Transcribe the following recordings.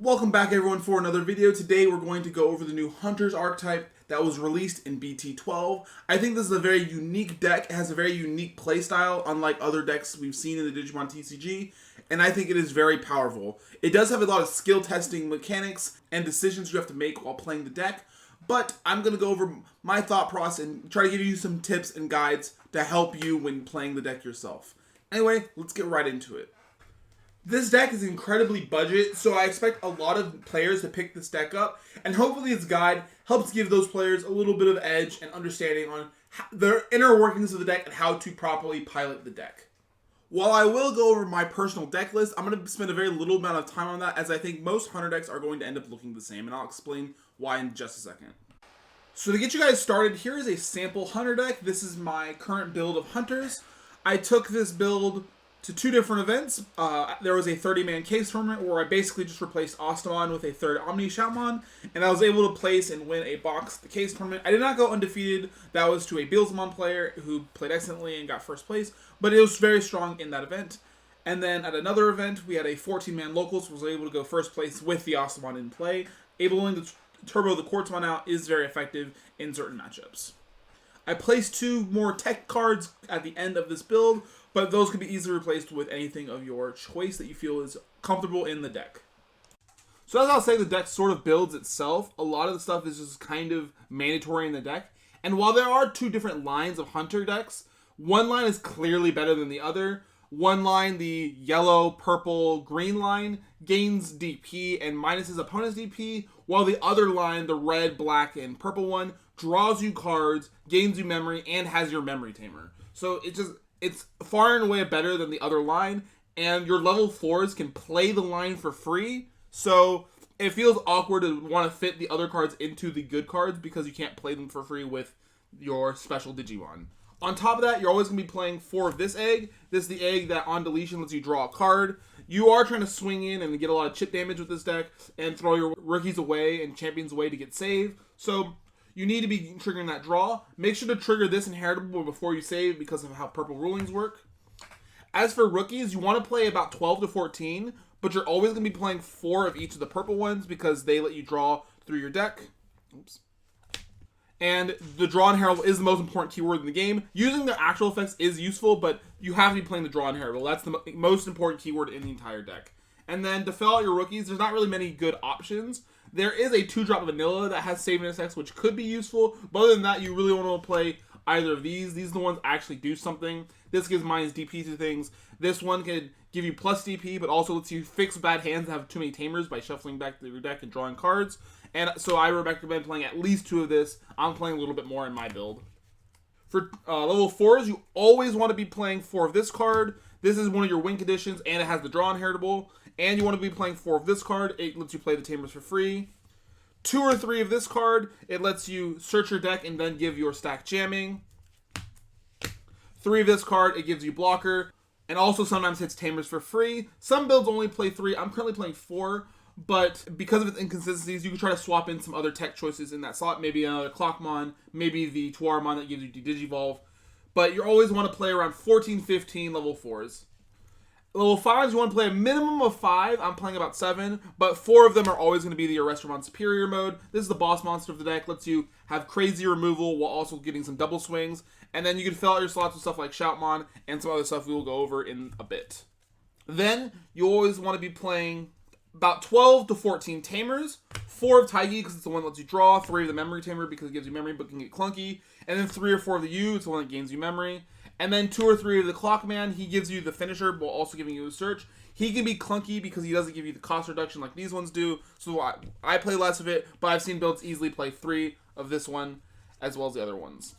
Welcome back everyone for another video. Today we're going to go over the new Hunter's archetype that was released in BT12. I think this is a very unique deck. It has a very unique playstyle, unlike other decks we've seen in the Digimon TCG, and I think it is very powerful. It does have a lot of skill testing mechanics and decisions you have to make while playing the deck, but I'm going to go over my thought process and try to give you some tips and guides to help you when playing the deck yourself. Anyway, let's get right into it. This deck is incredibly budget, so I expect a lot of players to pick this deck up, and hopefully this guide helps give those players a little bit of edge and understanding on the inner workings of the deck and how to properly pilot the deck. While I will go over my personal deck list, I'm going to spend a very little amount of time on that, as I think most Hunter decks are going to end up looking the same, and I'll explain why in just a second. So to get you guys started, here is a sample Hunter deck. This is my current build of Hunters. I took this build to two different events. There was a 30-man case tournament where I basically just replaced Ostamon with a third Omni Shaman, and I was able to place and win a box the case tournament. I did not go undefeated. That was to a Beelzemon player who played excellently and got first place, but it was very strong in that event. And then at another event, we had a 14-man locals, was able to go first place with the Ostamon in play. Able to turbo the Quartzmon out is very effective in certain matchups. I placed two more tech cards at the end of this build, but those can be easily replaced with anything of your choice that you feel is comfortable in the deck. So as I'll say, the deck sort of builds itself. A lot of the stuff is just kind of mandatory in the deck. And while there are two different lines of Hunter decks, one line is clearly better than the other. One line, the yellow, purple, green line, gains DP and minuses opponent's DP, while the other line, the red, black, and purple one, draws you cards, gains you memory, and has your memory tamer. So it's far and away better than the other line, and your level 4s can play the line for free, so it feels awkward to want to fit the other cards into the good cards because you can't play them for free with your special Digimon. On top of that, you're always going to be playing 4 of this egg. This is the egg that on deletion lets you draw a card. You are trying to swing in and get a lot of chip damage with this deck and throw your rookies away and champions away to get save. So you need to be triggering that draw. Make sure to trigger this inheritable before you save because of how purple rulings work. As for rookies, you want to play about 12 to 14, but you're always going to be playing 4 of each of the purple ones because they let you draw through your deck. Oops. And the draw inheritable is the most important keyword in the game. Using their actual effects is useful, but you have to be playing the draw inheritable. That's the most important keyword in the entire deck. And then to fill out your rookies, there's not really many good options. There is a 2-drop vanilla that has saving effects, which could be useful. But other than that, you really want to play either of these. These are the ones that actually do something. This gives minus DP to things. This one can give you plus DP, but also lets you fix bad hands that have too many tamers by shuffling back to your deck and drawing cards. And so I recommend playing at least 2 of this. I'm playing a little bit more in my build. For level 4s, you always want to be playing 4 of this card. This is one of your win conditions, and it has the draw inheritable. And you want to be playing 4 of this card. It lets you play the tamers for free. 2 or 3 of this card. It lets you search your deck and then give your stack jamming. 3 of this card. It gives you blocker. And also sometimes hits tamers for free. Some builds only play 3. I'm currently playing 4. But because of its inconsistencies, you can try to swap in some other tech choices in that slot. Maybe another Clockmon. Maybe the Tuaramon that gives you Digivolve. But you always want to play around 14, 15 level 4s. Level 5s, you want to play a minimum of 5. I'm playing about 7. But 4 of them are always going to be the Arrestermon Superior mode. This is the boss monster of the deck. Lets you have crazy removal while also getting some double swings. And then you can fill out your slots with stuff like Shoutmon and some other stuff we will go over in a bit. Then you always want to be playing about 12 to 14 tamers, 4 of Taigi because it's the one that lets you draw, 3 of the memory tamer because it gives you memory but can get clunky, and then 3 or 4 of the U, it's the one that gains you memory, and then 2 or 3 of the Clockman, he gives you the finisher while also giving you a search. He can be clunky because he doesn't give you the cost reduction like these ones do, so I play less of it, but I've seen builds easily play 3 of this one as well as the other ones.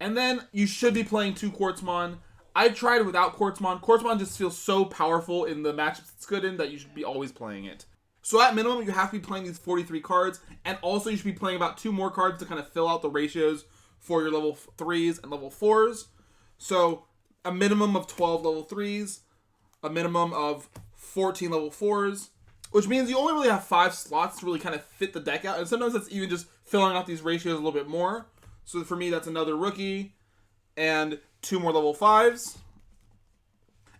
And then you should be playing 2 Quartzmon. I tried it without Quartzmon. Quartzmon just feels so powerful in the matchups it's good in that you should be always playing it. So at minimum, you have to be playing these 43 cards, and also you should be playing about 2 more cards to kind of fill out the ratios for your level 3s and level 4s. So a minimum of 12 level 3s, a minimum of 14 level 4s, which means you only really have 5 slots to really kind of fit the deck out, and sometimes that's even just filling out these ratios a little bit more. So for me, that's another rookie, and 2 more level 5s.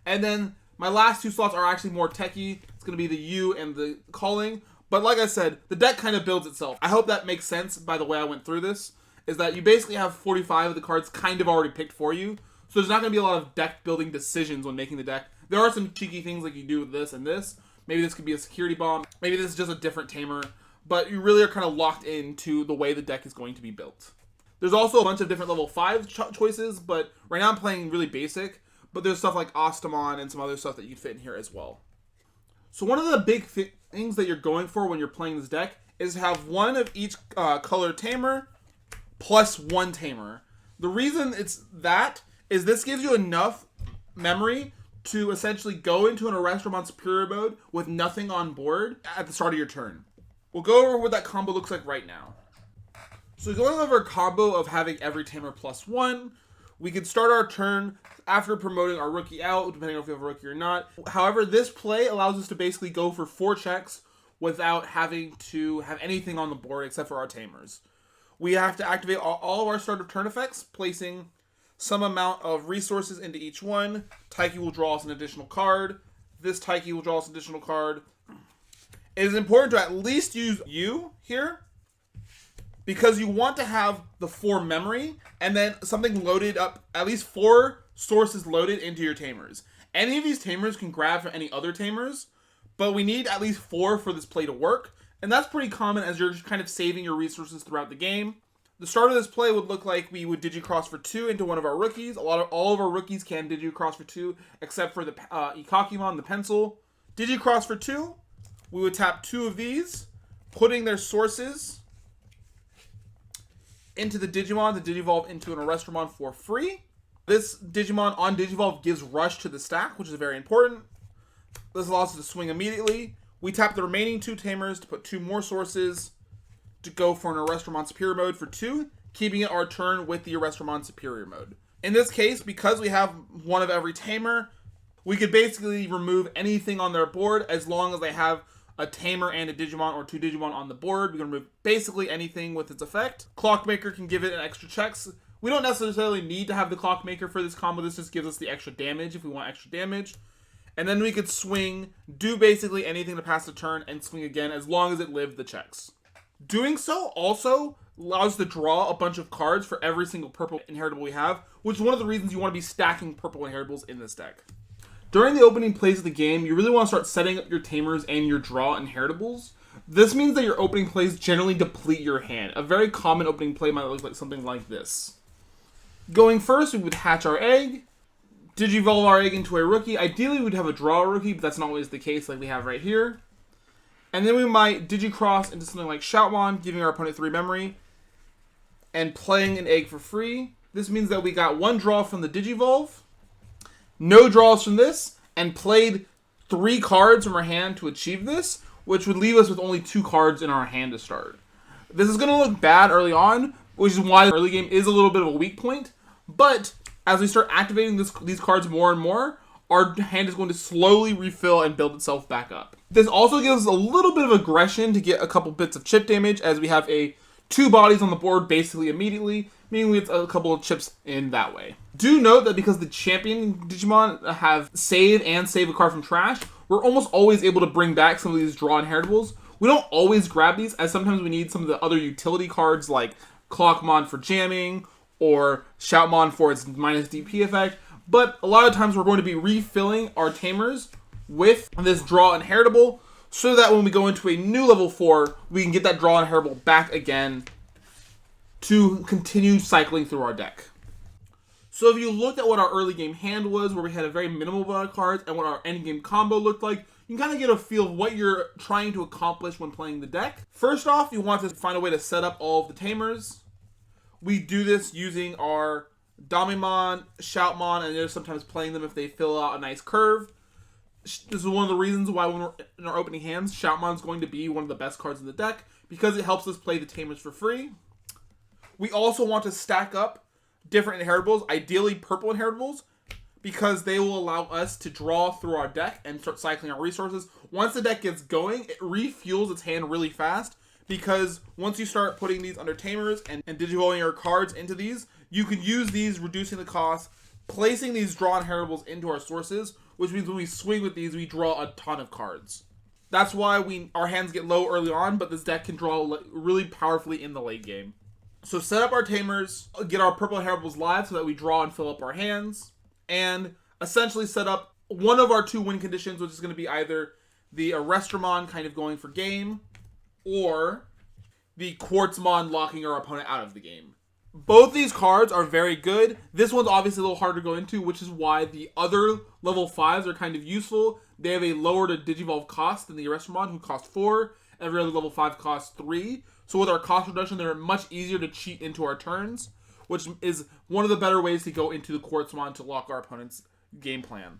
And then my last 2 slots are actually more techy. It's going to be the U and the calling. But like I said, the deck kind of builds itself. I hope that makes sense by the way I went through this, is that you basically have 45 of the cards kind of already picked for you. So there's not going to be a lot of deck building decisions when making the deck. There are some cheeky things like you do with this and this. Maybe this could be a security bomb. Maybe this is just a different tamer. But you really are kind of locked into the way the deck is going to be built. There's also a bunch of different level 5 choices, but right now I'm playing really basic. But there's stuff like Ostamon and some other stuff that you fit in here as well. So one of the big things that you're going for when you're playing this deck is to have one of each color tamer plus one tamer. The reason it's that is this gives you enough memory to essentially go into an Arrestramon Superior mode with nothing on board at the start of your turn. We'll go over what that combo looks like right now. So going over a combo of having every tamer plus one, we can start our turn after promoting our rookie out, depending on if we have a rookie or not. However, this play allows us to basically go for 4 checks without having to have anything on the board except for our tamers. We have to activate all of our start of turn effects, placing some amount of resources into each one. Taiki will draw us an additional card. This Taiki will draw us an additional card. It is important to at least use U here, because you want to have the 4 memory and then something loaded up, at least 4 sources loaded into your tamers. Any of these tamers can grab from any other tamers, but we need at least 4 for this play to work. And that's pretty common as you're just kind of saving your resources throughout the game. The start of this play would look like we would Digicross for 2 into one of our rookies. All of our rookies can Digicross for 2, except for the Ikakimon, the pencil. Digicross for 2. We would tap 2 of these, putting their sources into the Digimon to Digivolve into an Arrestramon for free. This Digimon on Digivolve gives Rush to the stack, which is very important. This allows us to swing immediately. We tap the remaining 2 tamers to put 2 more sources to go for an Arrestramon Superior mode for 2, keeping it our turn with the Arrestramon Superior mode. In this case, because we have one of every tamer, we could basically remove anything on their board as long as they have a tamer and a Digimon or 2 Digimon on the board. We can remove basically anything with its effect. Clockmaker can give it an extra checks. We don't necessarily need to have the Clockmaker for this combo. This just gives us the extra damage if we want extra damage. And then we could swing, do basically anything to pass the turn, and swing again as long as it lived the checks. Doing so also allows us to draw a bunch of cards for every single purple inheritable we have, which is one of the reasons you want to be stacking purple inheritables in this deck. During the opening plays of the game, you really want to start setting up your tamers and your draw inheritables. This means that your opening plays generally deplete your hand. A very common opening play might look like something like this. Going first, we would hatch our egg, Digivolve our egg into a rookie. Ideally, we'd have a draw rookie, but that's not always the case like we have right here. And then we might Digicross into something like Shoutmon, giving our opponent 3 memory, and playing an egg for free. This means that we got 1 draw from the Digivolve, no draws from this, and played 3 cards from our hand to achieve this, which would leave us with only 2 cards in our hand to start. This is going to look bad early on, which is why the early game is a little bit of a weak point, but as we start activating these cards more and more, our hand is going to slowly refill and build itself back up. This also gives us a little bit of aggression to get a couple bits of chip damage, as we have 2 bodies on the board basically immediately, meaning we get a couple of chips in that way. Do note that because the champion Digimon have save and save a card from trash, we're almost always able to bring back some of these draw inheritables. We don't always grab these, as sometimes we need some of the other utility cards like Clockmon for jamming, or Shoutmon for its minus DP effect, but a lot of times we're going to be refilling our tamers with this draw inheritable, so that when we go into a new level 4, we can get that draw inheritable back again to continue cycling through our deck. So if you looked at what our early game hand was, where we had a very minimal amount of cards, and what our end game combo looked like, you can kind of get a feel of what you're trying to accomplish when playing the deck. First off, you want to find a way to set up all of the tamers. We do this using our Damimon, Shoutmon, and there's sometimes playing them if they fill out a nice curve. This is one of the reasons why when we're in our opening hands, Shoutmon is going to be one of the best cards in the deck, because it helps us play the tamers for free. We also want to stack up different inheritables, ideally purple inheritables, because they will allow us to draw through our deck and start cycling our resources. Once the deck gets going, it refuels its hand really fast, because once you start putting these under tamers and digivolving your cards into these, you can use these, reducing the cost, placing these draw inheritables into our sources, which means when we swing with these, we draw a ton of cards. That's why our hands get low early on, but this deck can draw really powerfully in the late game. So set up our Tamers, get our purple Harables live so that we draw and fill up our hands, and essentially set up one of our 2 win conditions, which is going to be either the Arrestramon kind of going for game, or the Quartzmon locking our opponent out of the game. Both these cards are very good. This one's obviously a little harder to go into, which is why the other level 5s are kind of useful. They have a lower to Digivolve cost than the Arrestramon, who cost 4. Every other level 5 costs 3. So with our cost reduction, they're much easier to cheat into our turns, which is one of the better ways to go into the Quartzmon to lock our opponent's game plan.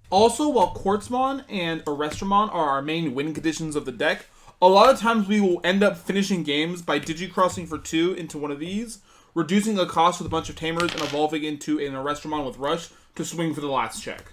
Also, while Quartzmon and Arrestramon are our main win conditions of the deck, a lot of times we will end up finishing games by Digicrossing for 2 into one of these, reducing the cost with a bunch of Tamers, and evolving into an Arrestramon with Rush to swing for the last check.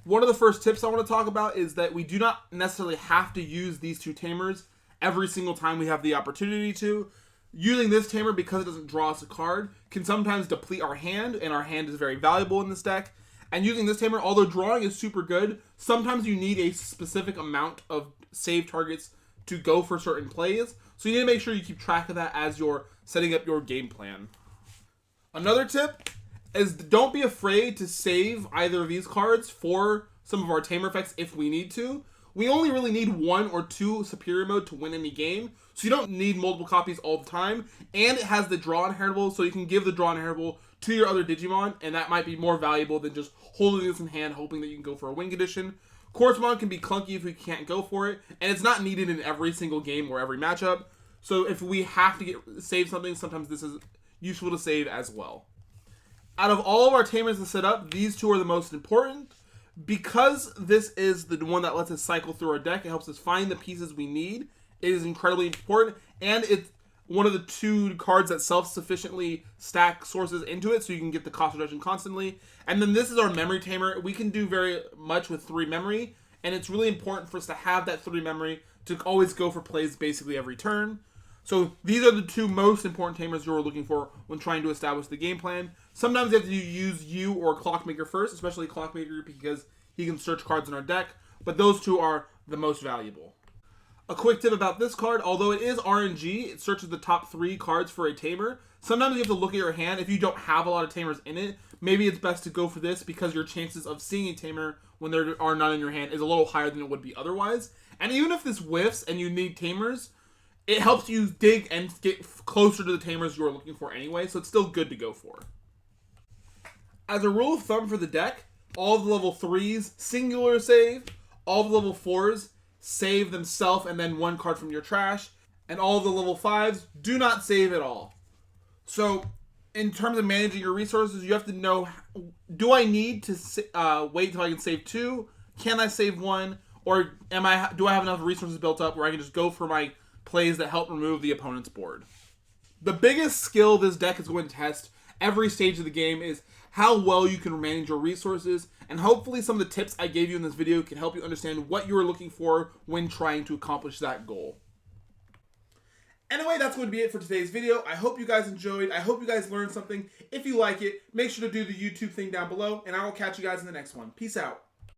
One of the first tips I want to talk about is that we do not necessarily have to use these 2 Tamers every single time we have the opportunity to. Using this Tamer, because it doesn't draw us a card, can sometimes deplete our hand, and our hand is very valuable in this deck. And using this Tamer, although drawing is super good, sometimes you need a specific amount of save targets to go for certain plays. So you need to make sure you keep track of that as you're setting up your game plan. Another tip is don't be afraid to save either of these cards for some of our Tamer effects if we need to. We only really need 1 or 2 Superior Mode to win any game, so you don't need multiple copies all the time. And it has the Draw Inheritable, so you can give the Draw Inheritable to your other Digimon, and that might be more valuable than just holding this in hand, hoping that you can go for a win condition. Quartzmon can be clunky if we can't go for it, and it's not needed in every single game or every matchup. So if we have to save something, sometimes this is useful to save as well. Out of all of our Tamers to set up, these 2 are the most important. Because this is the one that lets us cycle through our deck, it helps us find the pieces we need. It is incredibly important, and it's one of the 2 cards that self-sufficiently stack sources into it, so you can get the cost reduction constantly. And then this is our memory Tamer. We can do very much with 3 memory, and it's really important for us to have that 3 memory to always go for plays basically every turn. So these are the 2 most important Tamers you're looking for when trying to establish the game plan. Sometimes you have to use you or Clockmaker first, especially Clockmaker because he can search cards in our deck, but those 2 are the most valuable. A quick tip about this card, although it is RNG, it searches the top 3 cards for a Tamer. Sometimes you have to look at your hand. If you don't have a lot of Tamers in it, maybe it's best to go for this because your chances of seeing a Tamer when there are none in your hand is a little higher than it would be otherwise. And even if this whiffs and you need Tamers, it helps you dig and get closer to the Tamers you are looking for anyway, so it's still good to go for. As a rule of thumb for the deck, all of the level 3s singular save, all the level 4s save themselves and then 1 card from your trash, and all of the level 5s do not save at all. So in terms of managing your resources, you have to know, do I need to wait till I can save 2? Can I save 1? Or do I have enough resources built up where I can just go for my plays that help remove the opponent's board? The biggest skill this deck is going to test every stage of the game is how well you can manage your resources, and hopefully some of the tips I gave you in this video can help you understand what you are looking for when trying to accomplish that goal. Anyway, that's going to be it for today's video. I hope you guys enjoyed. I hope you guys learned something. If you like it, make sure to do the YouTube thing down below, and I will catch you guys in the next one. Peace out.